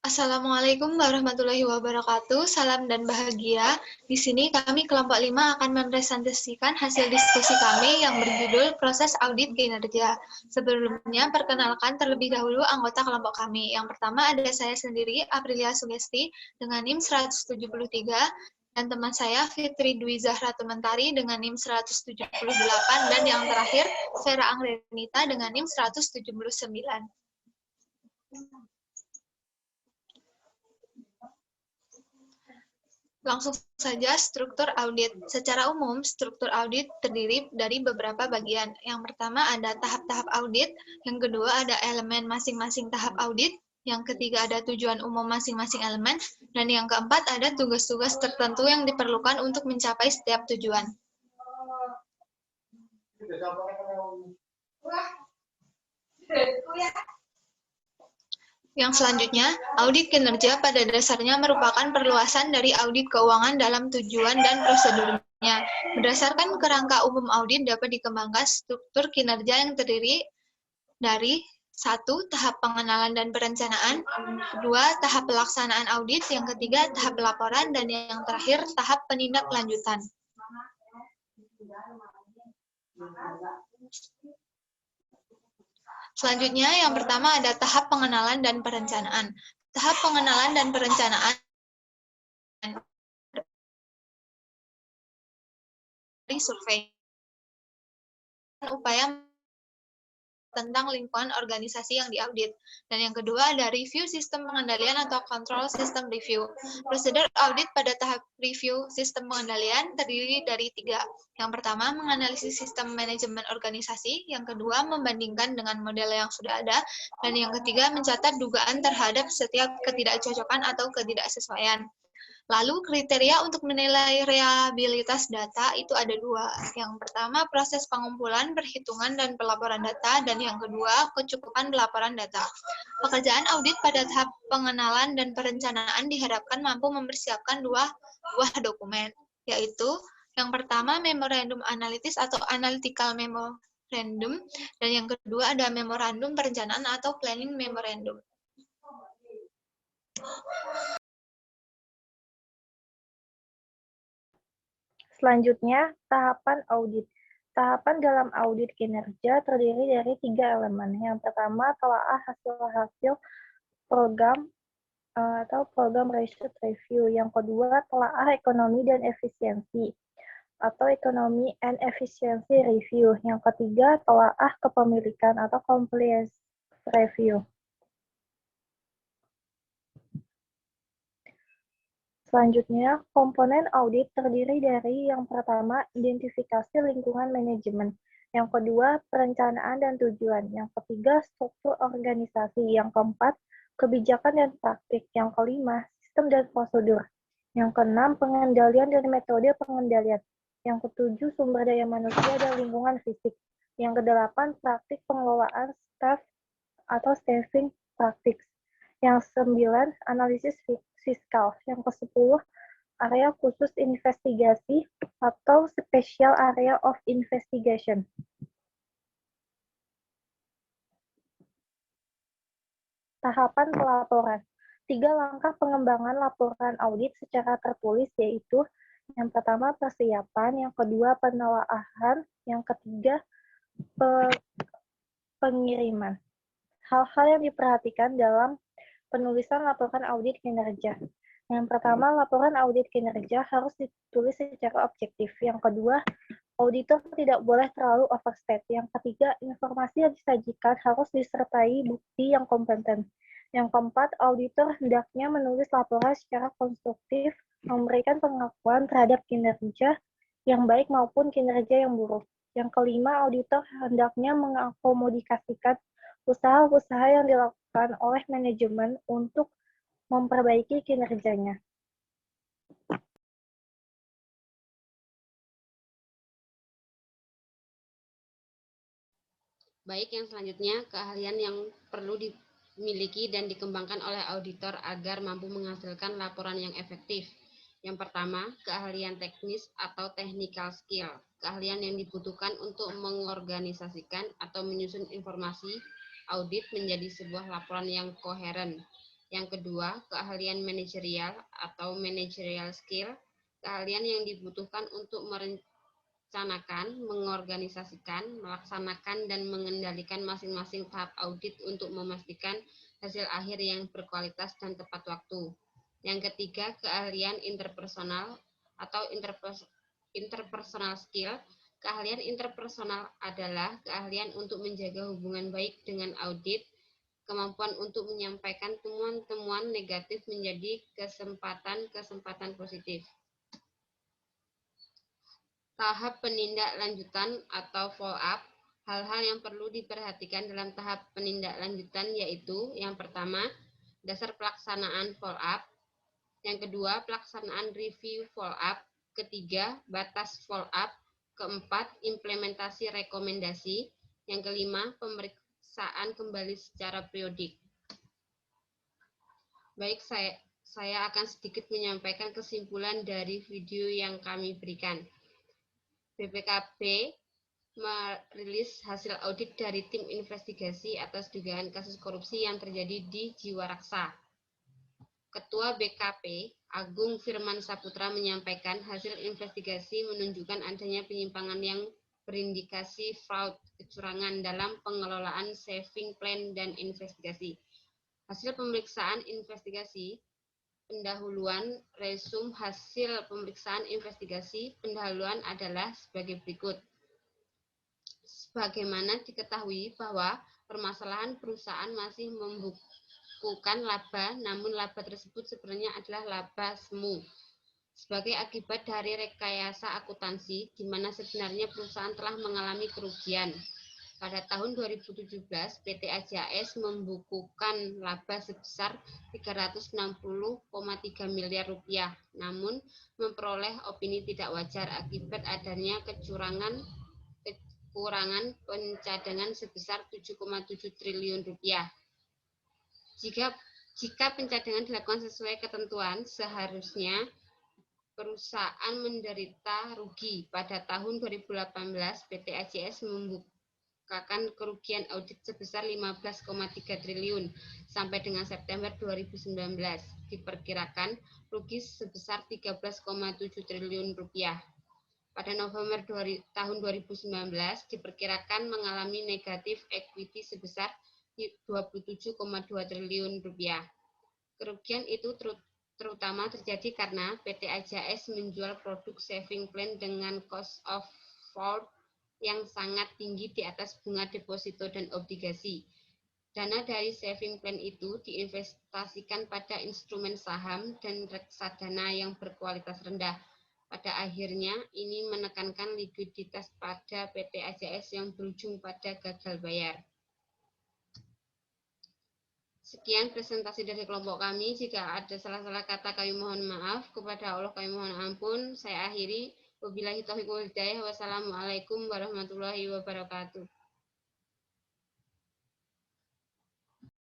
Assalamualaikum warahmatullahi wabarakatuh. Salam dan bahagia. Di sini kami kelompok 5 akan mempresentasikan hasil diskusi kami yang berjudul Proses Audit Kinerja. Sebelumnya, perkenalkan terlebih dahulu anggota kelompok kami. Yang pertama ada saya sendiri, Aprilia Sugesti, dengan NIM 173, dan teman saya Fitri Dwi Zahra Tumentari dengan NIM 178, dan yang terakhir Vera Angrenita dengan NIM 179. Langsung saja struktur audit. Secara umum, struktur audit terdiri dari beberapa bagian. Yang pertama ada tahap-tahap audit, yang kedua ada elemen masing-masing tahap audit, yang ketiga ada tujuan umum masing-masing elemen, dan yang keempat ada tugas-tugas tertentu yang diperlukan untuk mencapai setiap tujuan. Yang selanjutnya, audit kinerja pada dasarnya merupakan perluasan dari audit keuangan dalam tujuan dan prosedurnya. Berdasarkan kerangka umum audit dapat dikembangkan struktur kinerja yang terdiri dari 1. Tahap pengenalan dan perencanaan, 2. Tahap pelaksanaan audit, yang ketiga tahap pelaporan, dan yang terakhir tahap penindaklanjutan. Selanjutnya, yang pertama ada tahap pengenalan dan perencanaan. Tahap pengenalan dan perencanaan dari survei upaya tentang lingkungan organisasi yang diaudit. Dan yang kedua ada review sistem pengendalian atau control system review. Prosedur audit pada tahap review sistem pengendalian terdiri dari 3. Yang pertama, menganalisis sistem manajemen organisasi. Yang kedua, membandingkan dengan model yang sudah ada. Dan yang ketiga, mencatat dugaan terhadap setiap ketidakcocokan atau ketidaksesuaian. Lalu kriteria untuk menilai reliabilitas data itu ada 2. Yang pertama, proses pengumpulan, perhitungan, dan pelaporan data. Dan yang kedua, kecukupan pelaporan data. Pekerjaan audit pada tahap pengenalan dan perencanaan diharapkan mampu mempersiapkan 2 buah dokumen, yaitu yang pertama, memorandum analitis atau analytical memorandum, dan yang kedua ada memorandum perencanaan atau planning memorandum. Selanjutnya, tahapan audit. Tahapan dalam audit kinerja terdiri dari 3 elemen. Yang pertama, telaah hasil-hasil program atau program research review. Yang kedua, telaah ekonomi dan efisiensi atau ekonomi and efficiency review. Yang ketiga, telaah kepemilikan atau compliance review. Selanjutnya, komponen audit terdiri dari yang pertama, identifikasi lingkungan manajemen. Yang kedua, perencanaan dan tujuan. Yang ketiga, struktur organisasi. Yang keempat, kebijakan dan praktik. Yang kelima, sistem dan prosedur. Yang keenam, pengendalian dan metode pengendalian. Yang ketujuh, sumber daya manusia dan lingkungan fisik. Yang kedelapan, praktik pengelolaan staff atau staffing praktik. Yang sembilan, analisis fiskal. Yang ke-10, area khusus investigasi atau special area of investigation. Tahapan pelaporan. 3 langkah pengembangan laporan audit secara tertulis yaitu yang pertama persiapan, yang kedua penelaahan, yang ketiga pengiriman. Hal-hal yang diperhatikan dalam penulisan laporan audit kinerja. Yang pertama, laporan audit kinerja harus ditulis secara objektif. Yang kedua, auditor tidak boleh terlalu overstate. Yang ketiga, informasi yang disajikan harus disertai bukti yang kompeten. Yang keempat, auditor hendaknya menulis laporan secara konstruktif, memberikan pengakuan terhadap kinerja yang baik maupun kinerja yang buruk. Yang kelima, auditor hendaknya mengakomodasikan usaha-usaha yang dilakukan oleh manajemen untuk memperbaiki kinerjanya. Baik, yang selanjutnya keahlian yang perlu dimiliki dan dikembangkan oleh auditor agar mampu menghasilkan laporan yang efektif. Yang pertama, keahlian teknis atau technical skill. Keahlian yang dibutuhkan untuk mengorganisasikan atau menyusun informasi audit menjadi sebuah laporan yang koheren. Yang kedua, keahlian manajerial atau managerial skill, keahlian yang dibutuhkan untuk merencanakan, mengorganisasikan, melaksanakan, dan mengendalikan masing-masing tahap audit untuk memastikan hasil akhir yang berkualitas dan tepat waktu. Yang ketiga, keahlian interpersonal atau interpersonal skill. Keahlian interpersonal adalah keahlian untuk menjaga hubungan baik dengan audit, kemampuan untuk menyampaikan temuan-temuan negatif menjadi kesempatan-kesempatan positif. Tahap penindaklanjutan atau follow-up. Hal-hal yang perlu diperhatikan dalam tahap penindaklanjutan yaitu yang pertama, dasar pelaksanaan follow-up. Yang kedua, pelaksanaan review follow-up. Ketiga, batas follow-up. Keempat, implementasi rekomendasi. Yang kelima, pemeriksaan kembali secara periodik. Baik, saya akan sedikit menyampaikan kesimpulan dari video yang kami berikan. BPKB merilis hasil audit dari tim investigasi atas dugaan kasus korupsi yang terjadi di Jiwaraksa. Ketua BKP, Agung Firman Saputra menyampaikan hasil investigasi menunjukkan adanya penyimpangan yang berindikasi fraud, kecurangan dalam pengelolaan saving plan dan investigasi. Hasil pemeriksaan investigasi, pendahuluan resum hasil pemeriksaan investigasi pendahuluan adalah sebagai berikut. Sebagaimana diketahui bahwa permasalahan perusahaan masih membukukan laba, namun laba tersebut sebenarnya adalah laba semu. Sebagai akibat dari rekayasa akuntansi, di mana sebenarnya perusahaan telah mengalami kerugian. Pada tahun 2017, PT AJAS membukukan laba sebesar 360,3 miliar rupiah, namun memperoleh opini tidak wajar akibat adanya kekurangan pencadangan sebesar 7,7 triliun rupiah. Jika pencadangan dilakukan sesuai ketentuan, seharusnya perusahaan menderita rugi. Pada tahun 2018, PT AJS membukakan kerugian audit sebesar 15,3 triliun sampai dengan September 2019. Diperkirakan rugi sebesar 13,7 triliun rupiah. Pada November tahun 2019 diperkirakan mengalami negatif equity sebesar 27,2 triliun rupiah. Kerugian itu terutama terjadi karena PT AJS menjual produk saving plan dengan cost of fraud yang sangat tinggi di atas bunga deposito dan obligasi. Dana dari saving plan itu diinvestasikan pada instrumen saham dan reksadana yang berkualitas rendah. Pada akhirnya, ini menekankan likuiditas pada PT AJS yang berujung pada gagal bayar. Sekian presentasi dari kelompok kami. Jika ada salah-salah kata, kami mohon maaf. Kepada Allah kami mohon ampun. Saya akhiri. Wabillahi taufiq wal hidayah. Wassalamualaikum warahmatullahi wabarakatuh.